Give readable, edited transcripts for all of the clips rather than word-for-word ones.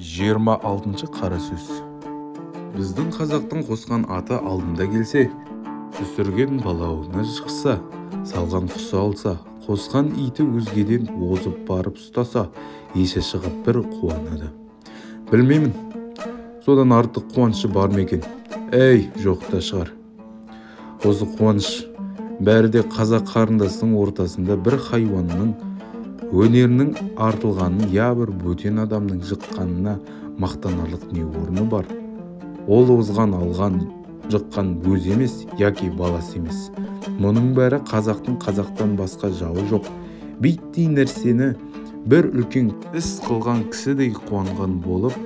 26 қара сөз. Біздің қазақтың қосқан аты алдында келсе, түсірген балауына шықса, салған құсы алса, қосқан иті өзгеден озып барып ұстаса, есі шығып бір қуанады. Білмеймін, содан артық қуанышы бар ма екен? Жоқ та шығар. Осы қуаныш бәрі де қазақ қарындасының ортасында бір хайуанның өнерінің артылғанын, я бір бөтен адамның жыққанына мақтанарлық не орны бар? Ол озған, алған, жыққан өз емес, яки баласы емес. Мұның бәрі қазақтың қазақтан басқа жауы жоқ. Биттей нәрсені бір үлкен іс қылған кісідей қуанған болып,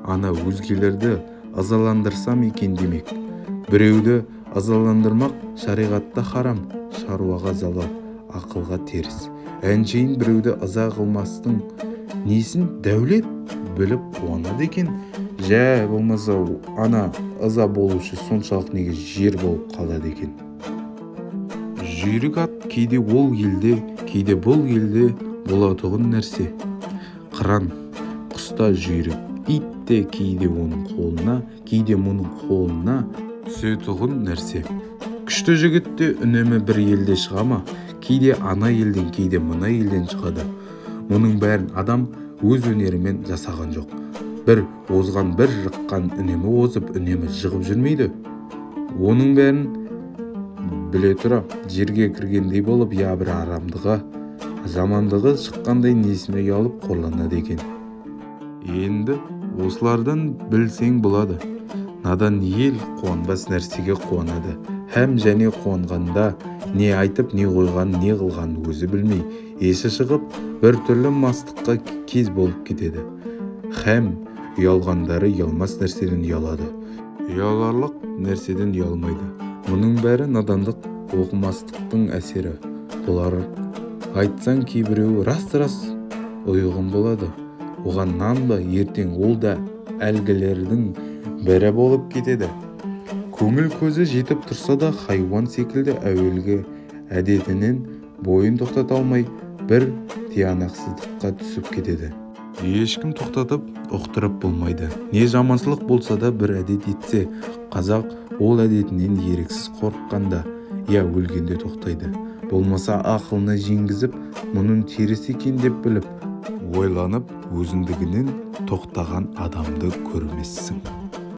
ана өзгелерді ызаландырсам екен демек. Біреуді ызаландырмақ шариғатта харам, шаруаға залал, ақылға теріс. Әншейін біреуді ыза қылмастың несін дәулет біліп қуанады екен. Болмаса ана ыза болушы соншалық неге жер болып қалады екен. Жүйрік ат кейде ол елде, кейде бұл елде болатұғын нәрсе. Қыран, құста жүйрік, ит те кейде оның қолына, кейде мұның қолына түсетұғын нәрсе. Күшті жігіт те үнемі бір елде шыға ма? Кейде ана елден, кейде мына елден шығады. Мұның бәрін адам өз өнерімен жасаған жоқ. Бір озған, бір жыққан үнемі озып, үнемі жығып жүрмейді. Оның бәрін біле тұра, жерге кіргендей болып, я бір арамдығы, жамандығы шыққандай несіне ұялып қорланады екен. Енді осылардан білсең болады. Надан ел қуанбас нәрсеге қуанады. Һәм және қуанғанда не айтып, не қойған, не қылған өзі білмей, есі шығып, бір түрлі мастыққа кез болып кетеді. Һәм ұялғандары ұялмас нәрседен ұялады. Ұяларлық нәрседен ұялмайды. Мұның бәрі надандық, оқымастықтың әсері. Бұлар айтсаң кейбіреуі рас ұйғын болады. Оған нан ба, ертең ол да әлгілердің бірі болып кетеді. Көңіл көзі жетіп тұрса да хайуан секілді әуелгі әдетінен бойын тоқтата алмай бір тиянақсыздыққа түсіп кетеді. Ешкім тоқтатып, ұқтырып болмайды. Не жаманшылық болса да бір әдет етсе, қазақ ол әдетінен еріксіз қорыққанда, я өлгенде тоқтайды. Болмаса ақылына жеңгізіп, мұның теріс екен деп біліп, ойланып, өзіндігінен тоқтаған адамды көрмессің.